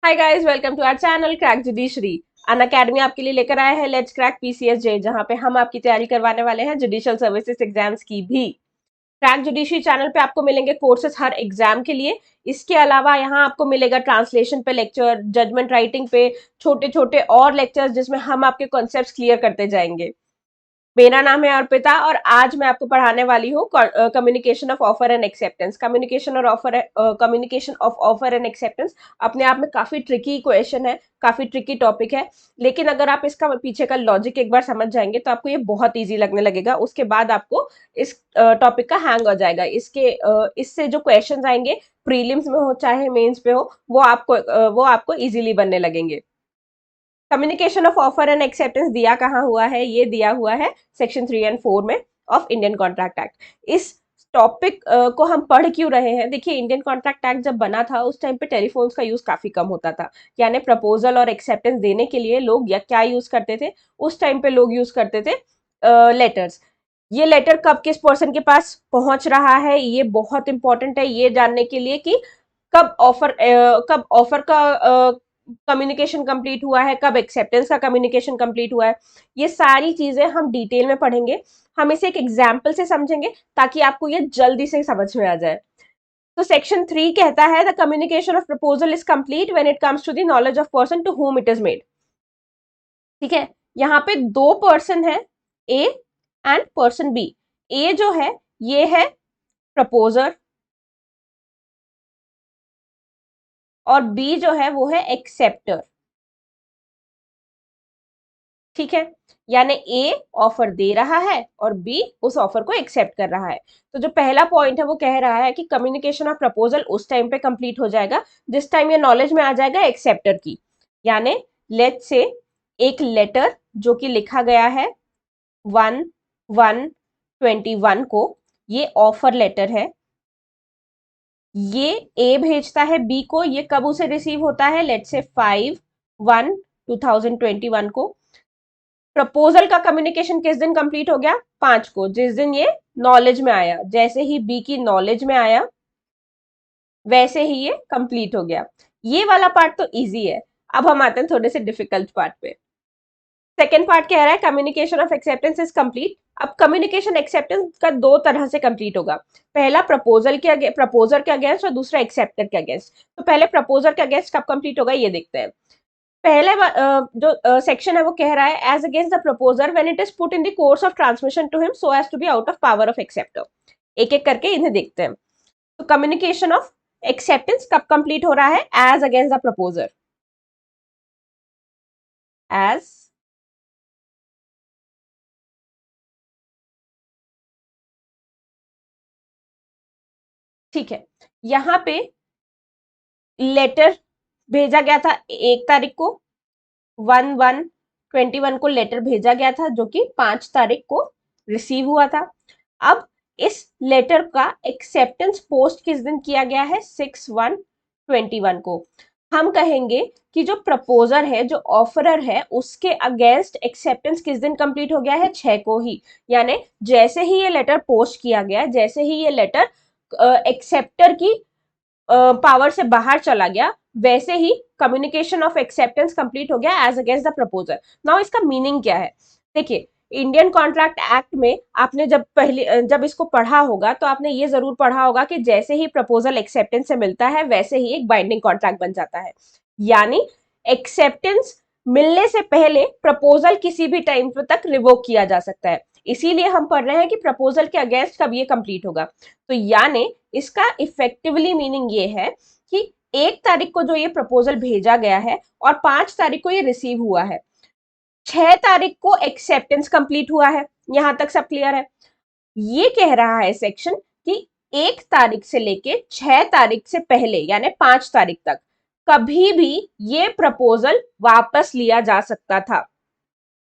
Hi guys, welcome to our channel crack judiciary. Unacademy आपके लिए लेकर आया है लेट्स क्रैक पीसीएसजे, जहां पे हम आपकी तैयारी करवाने वाले हैं जुडिशियल सर्विसेज एग्जाम्स की भी। क्रैक जुडिशरी चैनल पे आपको मिलेंगे कोर्सेज हर एग्जाम के लिए। इसके अलावा यहाँ आपको मिलेगा ट्रांसलेशन पे लेक्चर, जजमेंट राइटिंग पे छोटे छोटे और लेक्चर्स जिसमें हम आपके कॉन्सेप्ट्स क्लियर करते जाएंगे। मेरा नाम है अर्पिता और आज मैं आपको पढ़ाने वाली हूँ communication of offer and acceptance. Communication of offer and acceptance अपने आप में काफी ट्रिकी क्वेश्चन है, काफी ट्रिकी टॉपिक है, लेकिन अगर आप इसका पीछे का लॉजिक एक बार समझ जाएंगे तो आपको ये बहुत इजी लगने लगेगा। उसके बाद आपको इस टॉपिक का हैंग हो जाएगा। इससे जो क्वेश्चन आएंगे प्रीलिम्स में हो चाहे मेंस पे हो, वो आपको इजीली बनने लगेंगे। Communication of offer and acceptance दिया कहाँ हुआ है? ये दिया हुआ है सेक्शन 3 एंड 4 में ऑफ इंडियन कॉन्ट्रैक्ट एक्ट। इस टॉपिक को हम पढ़ क्यों रहे हैं? देखिए, इंडियन कॉन्ट्रैक्ट एक्ट जब बना था उस टाइम पे टेलीफोन्स का यूज काफी कम होता था। यानी प्रपोजल और एक्सेप्टेंस देने के लिए लोग या क्या यूज करते थे? उस टाइम पे लोग यूज करते थे लेटर्स। ये लेटर कब किस पर्सन के पास पहुंच रहा है, ये बहुत इंपॉर्टेंट है ये जानने के लिए कि कब ऑफर का कम्युनिकेशन कंप्लीट हुआ है, कब एक्सेप्टेंस का कम्युनिकेशन कंप्लीट हुआ है। ये सारी चीजें हम डिटेल में पढ़ेंगे। हम इसे एक एग्जाम्पल से समझेंगे ताकि आपको ये जल्दी से समझ में आ जाए। तो सेक्शन 3 कहता है the communication of proposal is complete when it comes to the knowledge of person to whom it is made. ठीक है, यहाँ पे दो पर्सन है, A and person B. A जो है ये है प्रपोजर और बी जो है वो है एक्सेप्टर। ठीक है, यानी ए ऑफर दे रहा है और बी उस ऑफर को एक्सेप्ट कर रहा है। तो जो पहला पॉइंट है वो कह रहा है कि कम्युनिकेशन ऑफ प्रपोजल उस टाइम पे कंप्लीट हो जाएगा जिस टाइम ये नॉलेज में आ जाएगा एक्सेप्टर की। यानी लेट्स से एक लेटर जो कि लिखा गया है 1/1/21 को, ये ऑफर लेटर है। ये ए भेजता है बी को, ये कब उसे रिसीव होता है? लेट्स से 5/1/2021 को। प्रपोजल का कम्युनिकेशन किस दिन कंप्लीट हो गया? 5 को, जिस दिन ये नॉलेज में आया। जैसे ही बी की नॉलेज में आया वैसे ही ये कंप्लीट हो गया। ये वाला पार्ट तो इजी है। अब हम आते हैं थोड़े से डिफिकल्ट पार्ट पे। सेकेंड पार्ट कह रहा है communication of acceptance is complete. अब कम्युनिकेशन एक्सेप्टेंस का दो तरह से कंप्लीट होगा। पहला प्रपोजर के अगेंस्ट और दूसरा एक्सेप्टर के अगेंस्ट। तो पहले प्रपोजर के अगेंस्ट कब कंप्लीट होगा ये देखते हैं। पहले जो सेक्शन है वो कह रहा है as against the proposer when it is put in the course of transmission to him so as to be out of power of acceptor. एक एक करके इन्हें देखते हैं। तो कम्युनिकेशन ऑफ एक्सेप्टेंस कब कंप्लीट हो रहा है? As against the proposer. As ठीक है, यहां पे लेटर भेजा गया था 1 तारीख को, 1/1/21 को लेटर भेजा गया था जो कि 5 तारीख को रिसीव हुआ था। अब इस लेटर का एक्सेप्टेंस पोस्ट किस दिन किया गया है? 6/1/21 को। हम कहेंगे कि जो प्रपोजर है, जो ऑफरर है, उसके अगेंस्ट एक्सेप्टेंस किस दिन कंप्लीट हो गया है? 6 को ही। यानी जैसे ही ये लेटर पोस्ट किया गया, जैसे ही ये लेटर एक्सेप्टर की पावर से बाहर चला गया, वैसे ही कम्युनिकेशन ऑफ एक्सेप्टेंस कंप्लीट हो गया as against the proposer. Now इसका मीनिंग क्या है? देखिए, इंडियन कॉन्ट्रैक्ट एक्ट में आपने जब इसको पढ़ा होगा तो आपने ये जरूर पढ़ा होगा कि जैसे ही प्रपोजल एक्सेप्टेंस से मिलता है वैसे ही एक बाइंडिंग कॉन्ट्रैक्ट बन जाता है। यानी एक्सेप्टेंस मिलने से पहले प्रपोजल किसी भी टाइम तक रिवोक किया जा सकता है। इसीलिए हम पढ़ रहे हैं कि प्रपोजल के अगेंस्ट कब ये कंप्लीट होगा। तो यानी इसका इफेक्टिवली मीनिंग ये है कि 1 तारीख को जो ये प्रपोजल भेजा गया है और 5 तारीख को ये रिसीव हुआ है, 6 तारीख को एक्सेप्टेंस कंप्लीट हुआ है। यहां तक सब क्लियर है? ये कह रहा है सेक्शन कि 1 तारीख से लेके 6 तारीख से पहले यानी 5 तारीख तक कभी भी ये प्रपोजल वापस लिया जा सकता था।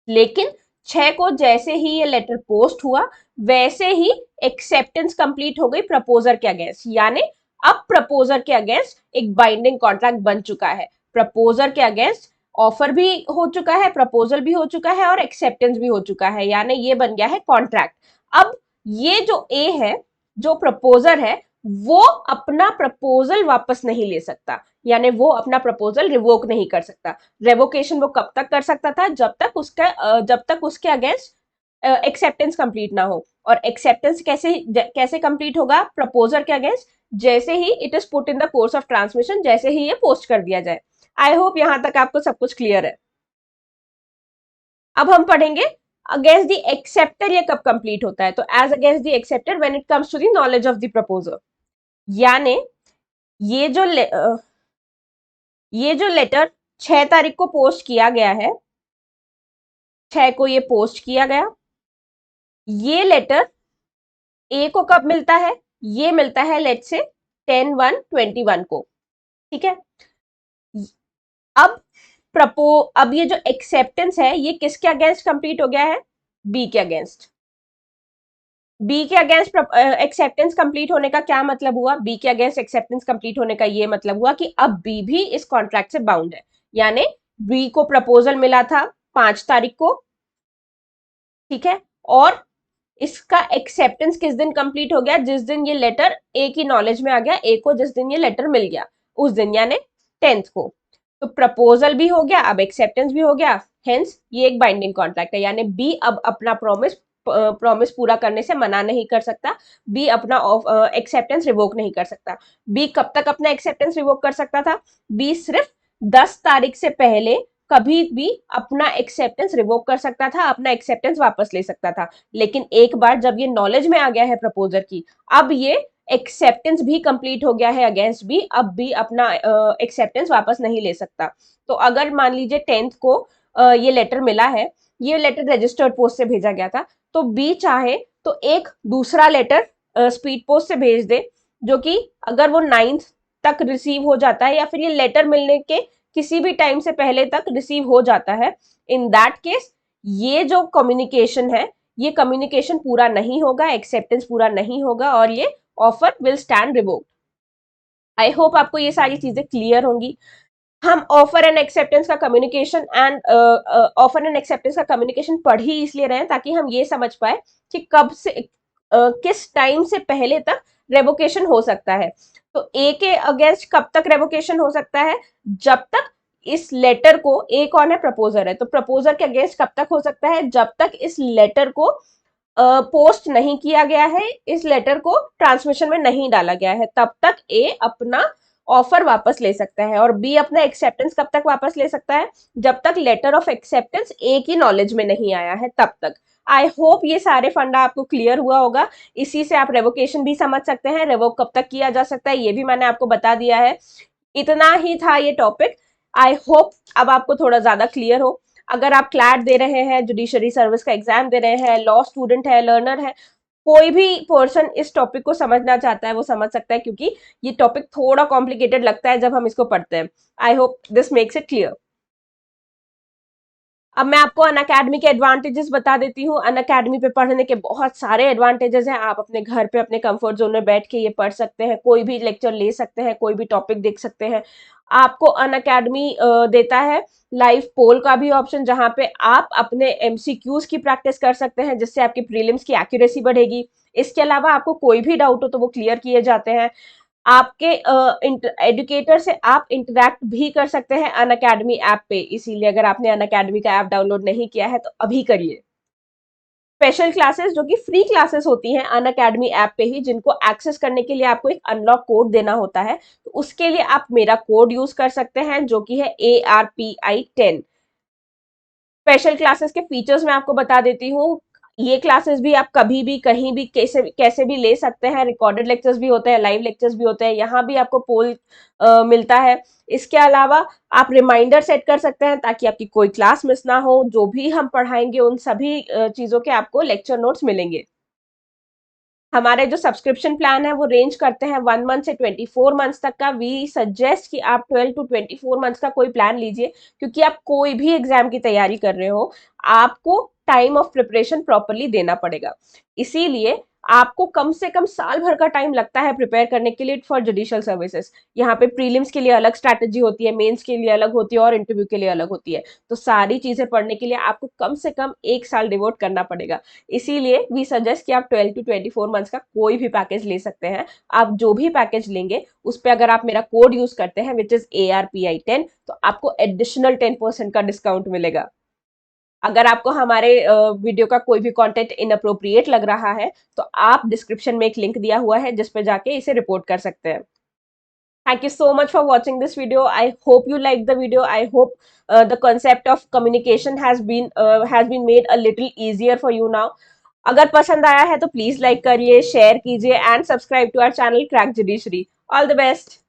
लेकिन 6 को जैसे ही ये लेटर पोस्ट हुआ वैसे ही एक्सेप्टेंस कंप्लीट हो गई प्रपोजर के अगेंस्ट। यानी अब प्रपोजर के अगेंस्ट एक बाइंडिंग कॉन्ट्रैक्ट बन चुका है। प्रपोजर के अगेंस्ट ऑफर भी हो चुका है, प्रपोजल भी हो चुका है और एक्सेप्टेंस भी हो चुका है। यानी ये बन गया है कॉन्ट्रैक्ट। अब ये जो ए है, जो प्रपोजर है, वो अपना प्रपोजल वापस नहीं ले सकता। यानी वो अपना प्रपोजल रिवोक नहीं कर सकता। रेवोकेशन वो कब तक कर सकता था? जब तक उसके अगेंस्ट एक्सेप्टेंस कंप्लीट ना हो। और एक्सेप्टेंस कैसे कंप्लीट होगा प्रपोजर के अगेंस्ट? जैसे ही it is put in the course of transmission, जैसे ही ये पोस्ट कर दिया जाए। आई होप यहां तक आपको सब कुछ क्लियर है। अब हम पढ़ेंगे अगेंस्ट द एक्सेप्टर ये कब कंप्लीट होता है। तो as against the acceptor when it comes to the knowledge of the proposer, यानी ये जो ये जो लेटर 6 तारीख को पोस्ट किया गया है, 6 को ये पोस्ट किया गया, ये लेटर ए को कब मिलता है? ये मिलता है लेट से 10/1/21 को। ठीक है, अब अब ये जो एक्सेप्टेंस है ये किसके अगेंस्ट कंप्लीट हो गया है? बी के अगेंस्ट। बी के अगेंस्ट एक्सेप्टेंस कंप्लीट होने का क्या मतलब हुआ? बी के अगेंस्ट एक्सेप्टेंस कंप्लीट होने का ये मतलब हुआ कि अब बी भी इस कॉन्ट्रैक्ट से बाउंड है। यानी बी को प्रपोजल मिला था 5 तारीख को, ठीक है, और इसका एक्सेप्टेंस किस दिन कंप्लीट हो गया? जिस दिन ये लेटर ए की नॉलेज में आ गया, ए को जिस दिन ये लेटर मिल गया उस दिन, यानी 10th को। तो प्रपोजल भी हो गया, अब एक्सेप्टेंस भी हो गया, हेंस ये एक बाइंडिंग कॉन्ट्रैक्ट है। यानी बी अब अपना प्रॉमिस पूरा करने से मना नहीं कर सकता, बी अपना एक्सेप्टेंस रिवोक नहीं कर सकता। बी कब तक अपना एक्सेप्टेंस रिवोक कर सकता था? बी सिर्फ 10 तारीख से पहले कभी भी अपना एक्सेप्टेंस रिवोक कर सकता था, अपना एक्सेप्टेंस वापस ले सकता था। लेकिन एक बार जब ये नॉलेज में आ गया है प्रपोजर की, अब ये एक्सेप्टेंस भी कंप्लीट हो गया है अगेंस्ट बी, अब भी अपना एक्सेप्टेंस वापस नहीं ले सकता। तो अगर मान लीजिए 10th को ये लेटर मिला है, ये लेटर रजिस्टर्ड पोस्ट से भेजा गया था, तो बी चाहे तो एक दूसरा लेटर स्पीड पोस्ट से भेज दे, जो कि अगर वो 9th तक रिसीव हो जाता है या फिर ये लेटर मिलने के किसी भी टाइम से पहले तक रिसीव हो जाता है, इन दैट केस ये जो कम्युनिकेशन है, ये कम्युनिकेशन पूरा नहीं होगा, एक्सेप्टेंस पूरा नहीं होगा और ये offer will stand revoked. I hope आपको ये सारी चीजें क्लियर होंगी। हम ऑफर एंड एक्सेप्टेंस का कम्युनिकेशन पढ़ ही इसलिए रहे हैं ताकि हम ये समझ पाए कि कब से किस टाइम से पहले तक रेवोकेशन हो सकता है। तो ए के अगेंस्ट कब तक रेवोकेशन हो सकता है? जब तक इस लेटर को, ए कौन है? प्रपोजर है, तो प्रपोजर के अगेंस्ट कब तक हो सकता है? जब तक इस लेटर को पोस्ट नहीं किया गया है, इस लेटर को ट्रांसमिशन में नहीं डाला गया है, तब तक ए अपना ऑफर वापस ले सकता है। और बी अपना एक्सेप्टेंस कब तक वापस ले सकता है? जब तक लेटर ऑफ एक्सेप्टेंस ए की नॉलेज में नहीं आया है, तब तक। आई होप ये सारे फंडा आपको क्लियर हुआ होगा। इसी से आप रेवोकेशन भी समझ सकते हैं, रेवोक कब तक किया जा सकता है ये भी मैंने आपको बता दिया है। इतना ही था ये टॉपिक। आई होप अब आपको थोड़ा ज्यादा क्लियर हो। अगर आप क्लैट दे रहे हैं, जुडिशरी सर्विस का एग्जाम दे रहे हैं, लॉ स्टूडेंट है, लर्नर है, कोई भी पर्सन इस टॉपिक को समझना चाहता है वो समझ सकता है, क्योंकि ये टॉपिक थोड़ा कॉम्प्लिकेटेड लगता है जब हम इसको पढ़ते हैं। I hope this makes it clear. अब मैं आपको अनअकैडमी के एडवांटेजेस बता देती हूँ। अनअकैडमी पे पढ़ने के बहुत सारे एडवांटेजेस हैं। आप अपने घर पे अपने कंफर्ट जोन में बैठ के ये पढ़ सकते हैं, कोई भी लेक्चर ले सकते हैं, कोई भी टॉपिक देख सकते हैं। आपको अनअकैडमी देता है लाइव पोल का भी ऑप्शन, जहां पे आप अपने एमसीक्यूज की प्रैक्टिस कर सकते हैं, जिससे आपकी प्रीलिम्स की एक्यूरेसी बढ़ेगी। इसके अलावा आपको कोई भी डाउट हो तो वो क्लियर किए जाते हैं। आपके एडुकेटर से आप इंटरैक्ट भी कर सकते हैं अनअकैडमी ऐप पे, इसीलिए अगर आपने अनअकैडमी का ऐप डाउनलोड नहीं किया है तो अभी करिए। स्पेशल क्लासेस जो कि फ्री क्लासेस होती हैं अनअकैडमी ऐप पे ही, जिनको एक्सेस करने के लिए आपको एक अनलॉक कोड देना होता है, तो उसके लिए आप मेरा कोड यूज कर सकते हैं जो कि है ARPI10। स्पेशल क्लासेस के फीचर्स मैं आपको बता देती हूँ। ये क्लासेस भी आप कभी भी कहीं भी कैसे कैसे भी ले सकते हैं। रिकॉर्डेड लेक्चर्स भी होते हैं, लाइव लेक्चर्स भी होते हैं, यहाँ भी आपको पोल मिलता है। इसके अलावा आप रिमाइंडर सेट कर सकते हैं ताकि आपकी कोई क्लास मिस ना हो। जो भी हम पढ़ाएंगे उन सभी चीजों के आपको लेक्चर नोट्स मिलेंगे। हमारे जो सब्सक्रिप्शन प्लान है वो रेंज करते हैं 1 मंथ से 24 मंथ्स तक का। वी सजेस्ट कि आप 12 to 24 मंथ्स का कोई प्लान लीजिए, क्योंकि आप कोई भी एग्जाम की तैयारी कर रहे हो, आपको टाइम ऑफ प्रिपरेशन प्रॉपरली देना पड़ेगा। इसीलिए आपको कम से कम साल भर का टाइम लगता है प्रिपेयर करने के लिए फॉर जुडिशियल सर्विसेज। यहाँ पे प्रीलिम्स के लिए अलग स्ट्रैटेजी होती है, मेंस के लिए अलग होती है और इंटरव्यू के लिए अलग होती है। तो सारी चीजें पढ़ने के लिए आपको कम से कम 1 साल डिवोट करना पड़ेगा। इसीलिए वी सजेस्ट कि आप 12 to 24 मंथ्स का कोई भी पैकेज ले सकते हैं। आप जो भी पैकेज लेंगे उस पर अगर आप मेरा कोड यूज करते हैं विच इज ARPI10, तो आपको एडिशनल 10% का डिस्काउंट मिलेगा। अगर आपको हमारे वीडियो का कोई भी कंटेंट इनअप्रोप्रिएट लग रहा है तो आप डिस्क्रिप्शन में एक लिंक दिया हुआ है जिस पे जाके इसे रिपोर्ट कर सकते हैं। Thank you so much for watching this video. I hope you liked the video. I hope the concept of communication has been made a little easier for you now. अगर पसंद आया है तो प्लीज लाइक करिए, share कीजिए and subscribe to our channel crack judiciary. All the best.